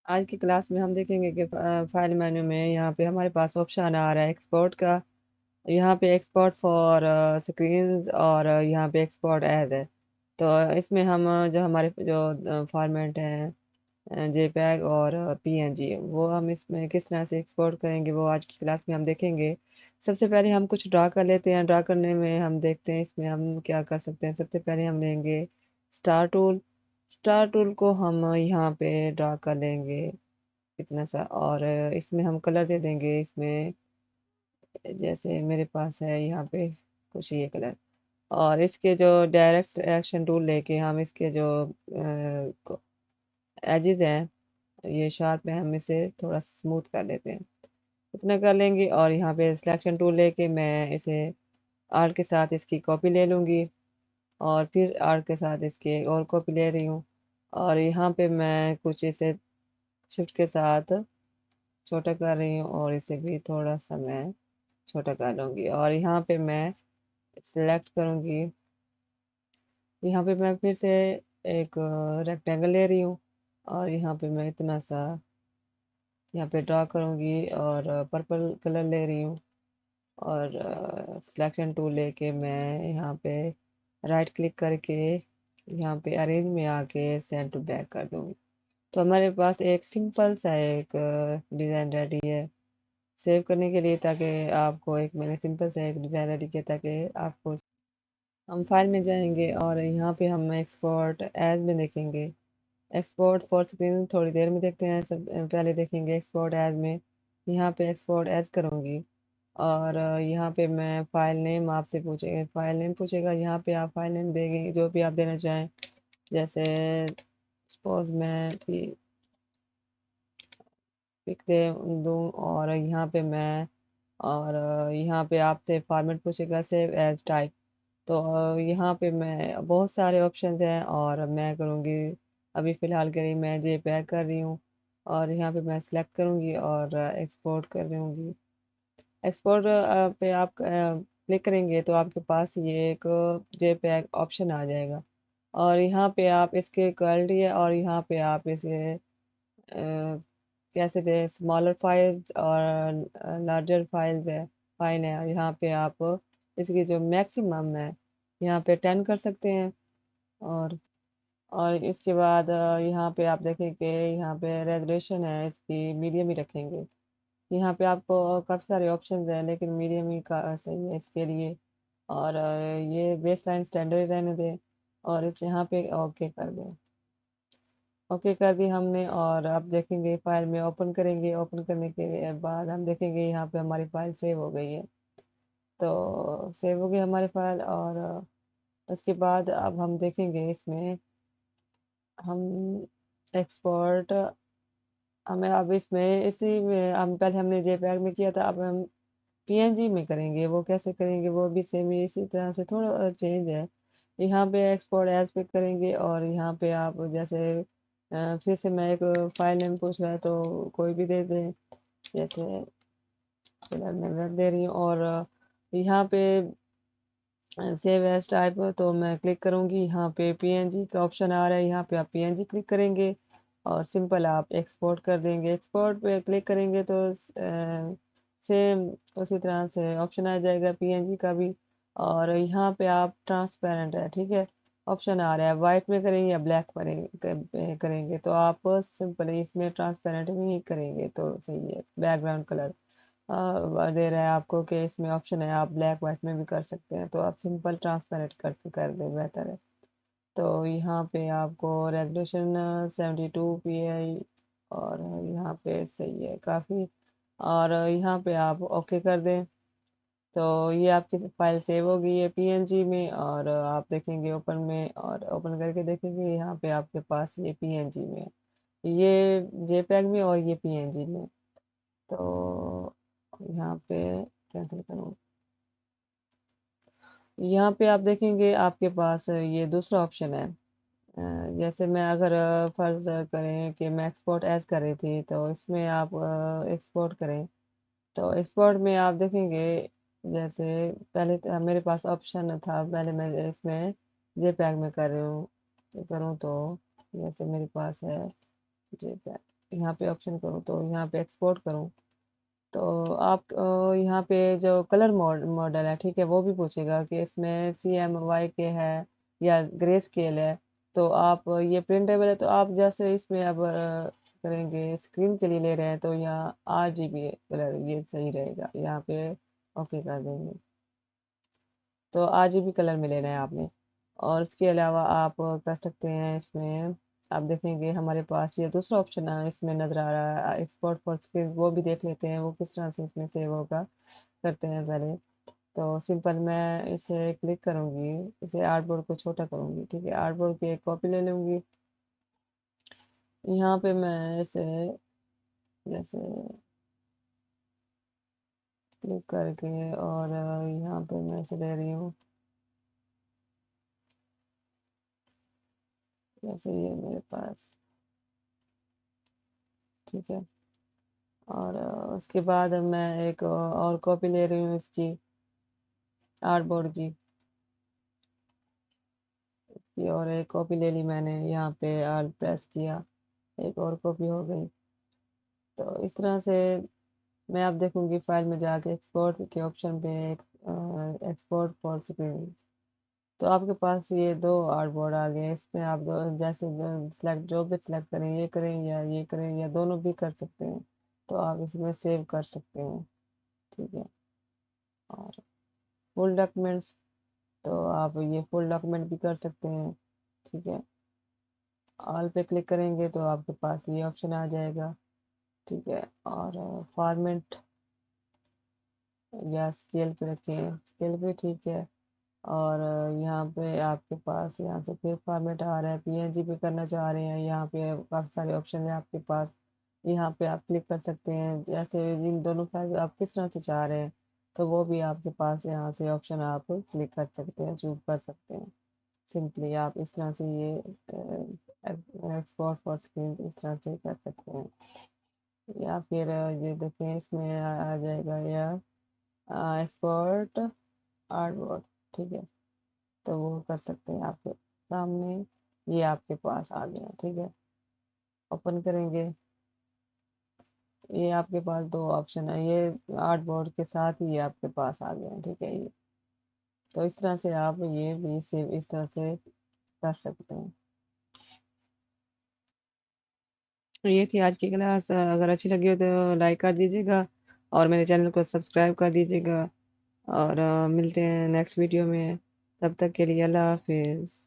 आज की क्लास में हम देखेंगे कि फाइल मेन्यू में यहाँ पे हमारे पास ऑप्शन आ रहा है एक्सपोर्ट का। यहाँ पे एक्सपोर्ट फॉर स्क्रीन्स और यहाँ पे एक्सपोर्ट एज है। तो इसमें हम जो हमारे जो फॉर्मेट है जेपीईजी और पीएनजी वो हम इसमें किस तरह से एक्सपोर्ट करेंगे वो आज की क्लास में हम देखेंगे। सबसे पहले हम कुछ ड्रा कर लेते हैं। ड्रा करने में हम देखते हैं इसमें हम क्या कर सकते हैं। सबसे पहले हम लेंगे स्टार टूल। स्टार टूल को हम यहाँ पे ड्रा कर लेंगे इतना सा, और इसमें हम कलर दे देंगे। इसमें जैसे मेरे पास है यहाँ पे कुछ ये कलर, और इसके जो डायरेक्ट एक्शन टूल लेके हम इसके जो एजेस हैं ये शार्प है, हम इसे थोड़ा स्मूथ कर लेते हैं। इतना कर लेंगे, और यहाँ पे सिलेक्शन टूल लेके मैं इसे आर्ट के साथ इसकी कॉपी ले लूँगी, और फिर आर्ट के साथ इसके और कॉपी ले रही हूँ, और यहाँ पे मैं कुछ इसे शिफ्ट के साथ छोटा कर रही हूँ, और इसे भी थोड़ा सा मैं छोटा कर लूँगी, और यहाँ पे मैं सिलेक्ट करूँगी। यहाँ पे मैं फिर से एक रेक्टेंगल ले रही हूँ, और यहाँ पे मैं इतना सा यहाँ पे ड्रा करूँगी, और पर्पल कलर ले रही हूँ, और सिलेक्शन टूल लेके मैं यहाँ पे राइट क्लिक करके यहाँ पे अरेंज में आके सेंड टू बैक कर दूँगी। तो हमारे पास एक सिंपल सा एक डिज़ाइन रेडी है सेव करने के लिए, ताकि आपको एक मैंने सिंपल सा एक डिज़ाइन रेडी किया ताकि आपको। हम फाइल में जाएंगे और यहाँ पे हम एक्सपोर्ट एज में देखेंगे। एक्सपोर्ट फॉर स्क्रीन थोड़ी देर में देखते हैं, सब पहले देखेंगे एक्सपोर्ट एज में। यहाँ पे एक्सपोर्ट एज करूँगी, और यहाँ पे मैं फाइल नेम आपसे पूछेगा, फाइल नेम पूछेगा। यहाँ पे आप फाइल नेम देंगे जो भी आप देना चाहें, जैसे सपोज मैं पिक दे दूँ, और यहाँ पे मैं, और यहाँ पे आपसे फॉर्मेट पूछेगा सेव एज टाइप। तो यहाँ पे मैं बहुत सारे ऑप्शंस हैं, और मैं करूँगी अभी फ़िलहाल के लिए मैं जे पैक कर रही हूँ, और यहाँ पे मैं सिलेक्ट करूँगी और एक्सपोर्ट कर दूँगी। एक्सपोर्ट पे आप क्लिक करेंगे तो आपके पास ये एक जे पैक ऑप्शन आ जाएगा, और यहाँ पे आप इसके क्वालिटी है, और यहाँ पे आप इसे कैसे दें स्मॉलर फाइल्स और लार्जर फाइल्स है फाइल है। यहाँ पे आप इसकी जो मैक्सिमम है यहाँ पे 10 कर सकते हैं, और इसके बाद यहाँ पे आप देखेंगे यहाँ पे रेजोल्यूशन है इसकी मीडियम ही रखेंगे। यहाँ पे आपको काफ़ी सारे ऑप्शंस हैं, लेकिन मीडियम ही का सही है इसके लिए, और ये बेस लाइन स्टैंडर्ड रहने दें, और इस यहाँ पे ओके कर दें। ओके कर दी हमने, और अब देखेंगे फाइल में ओपन करेंगे। ओपन करने के बाद हम देखेंगे यहाँ पे हमारी फाइल सेव हो गई है। तो सेव हो गई हमारी फाइल, और उसके बाद अब हम देखेंगे इसमें हम एक्सपोर्ट हमें अब इसमें इसी में हम पहले हमने जेपीईजी में किया था, अब हम पीएनजी में करेंगे। वो कैसे करेंगे वो भी सेम ही इसी तरह से, थोड़ा चेंज है। यहाँ पे एक्सपोर्ट एज पे करेंगे, और यहाँ पे आप जैसे फिर से मैं एक फाइल नेम पूछ रहा है तो कोई भी दे दें, जैसे फिलहाल मैं वेब दे रही हूँ, और यहाँ पे सेव एज टाइप तो मैं क्लिक करूँगी। यहाँ पे पीएनजी का ऑप्शन आ रहा है, यहाँ पे आप पीएनजी क्लिक करेंगे, और सिंपल आप एक्सपोर्ट कर देंगे। एक्सपोर्ट पे क्लिक करेंगे तो सेम उसी तरह से ऑप्शन आ जाएगा पीएनजी का भी, और यहाँ पे आप ट्रांसपेरेंट है, ठीक है, ऑप्शन आ रहा है वाइट में करेंगे या ब्लैक करेंगे। तो आप सिंपल इसमें ट्रांसपेरेंट में ही करेंगे तो सही है। बैकग्राउंड कलर दे रहा है आपको कि इसमें ऑप्शन है आप ब्लैक वाइट में भी कर सकते हैं, तो आप सिंपल ट्रांसपेरेंट करके कर दें बेहतर है। तो यहाँ पे आपको रेजोल्यूशन 72 pI, और यहाँ पे सही है काफ़ी, और यहाँ पे आप ओके कर दें। तो ये आपकी फाइल सेव हो गई है पीएनजी में, और आप देखेंगे ओपन में, और ओपन करके देखेंगे यहाँ पे आपके पास ये पीएनजी में है, ये जेपैग में और ये पीएनजी में। तो यहाँ पे कैंसिल करूँ, यहाँ पे आप देखेंगे आपके पास ये दूसरा ऑप्शन है। जैसे मैं अगर फर्ज करें कि मैं एक्सपोर्ट एज कर रही थी, तो इसमें आप एक्सपोर्ट करें, तो एक्सपोर्ट में आप देखेंगे जैसे पहले मेरे पास ऑप्शन था, पहले मैं इसमें जेपैग में कर रही हूँ, करूँ तो जैसे मेरे पास है जेपैग, यहाँ पे ऑप्शन करूँ तो यहाँ पे एक्सपोर्ट करूँ तो आप यहाँ पे जो कलर मॉडल है, ठीक है, वो भी पूछेगा कि इसमें CMYK है या ग्रे स्केल है। तो आप ये प्रिंटेबल है तो आप जैसे इसमें अब करेंगे, स्क्रीन के लिए ले रहे हैं तो यहाँ RGB कलर ये सही रहेगा, यहाँ पे ओके कर देंगे। तो RGB कलर में लेना है आपने। और इसके अलावा आप कर सकते हैं इसमें, आप देखेंगे हमारे पास ये दूसरा ऑप्शन है इसमें नज़र आ रहा है, एक्सपोर्ट फॉर स्क्रीन, वो भी देख लेते हैं वो किस तरह से इसमें सेव होगा। करते हैं पहले। तो सिंपल मैं इसे क्लिक करूंगी, इसे आर्टबोर्ड को छोटा करूंगी, ठीक है, आर्टबोर्ड की एक कॉपी ले लूंगी। यहाँ पे मैं इसे जैसे क्लिक करके और यहाँ पे मैं इसे ले रही हूँ, जैसे ये मेरे पास, ठीक है। और उसके बाद मैं एक और कॉपी ले रही हूँ इसकी, आर्टबोर्ड की, इसकी और एक कॉपी ले ली मैंने, यहाँ पे आल्ट प्रेस किया, एक और कॉपी हो गई। तो इस तरह से मैं आप देखूंगी फाइल में जाके एक्सपोर्ट के ऑप्शन पे एक्सपोर्ट फॉर स्क्रीन, तो आपके पास ये दो आर्टबोर्ड आ गए। इसमें आप जैसे सिलेक्ट जो भी सिलेक्ट करें, ये करें या ये करें या दोनों भी कर सकते हैं। तो आप इसमें सेव कर सकते हैं, ठीक है। और फुल डॉक्यूमेंट्स, तो आप ये फुल डॉक्यूमेंट भी कर सकते हैं, ठीक है। ऑल पे क्लिक करेंगे तो आपके पास ये ऑप्शन आ जाएगा, ठीक है। और फॉर्मेट या स्केल पे रखें, स्केल पे, ठीक है। और यहाँ पे आपके पास यहाँ से फिर फॉर्मेट आ रहा है, PNG पे करना चाह रहे हैं, यहाँ पे काफ़ी सारे ऑप्शन है आपके पास। यहाँ पे आप क्लिक कर सकते हैं, जैसे इन दोनों फाइल आप किस तरह से चाह रहे हैं, तो वो भी आपके पास यहाँ से ऑप्शन आप क्लिक कर सकते हैं, चूज कर सकते हैं। सिंपली आप इस तरह से ये एक्सपोर्ट फॉर स्क्रीन इस तरह से कर सकते हैं। या फिर ये देखें इसमें आ जाएगा या एक्सपोर्ट आर्टवर्क, ठीक है। तो वो कर सकते हैं आपके सामने, ये आपके पास आ गया, ठीक है। ओपन करेंगे, ये आपके पास दो ऑप्शन है, ये आर्टबोर्ड के साथ ही ये आपके पास आ गया, ठीक है। ये तो इस तरह से आप ये भी सेव इस तरह से कर सकते हैं। तो ये थी आज की क्लास, अगर अच्छी लगी हो तो लाइक कर दीजिएगा और मेरे चैनल को सब्सक्राइब कर दीजिएगा। और मिलते हैं नेक्स्ट वीडियो में, तब तक के लिए अल्लाह हाफिज़।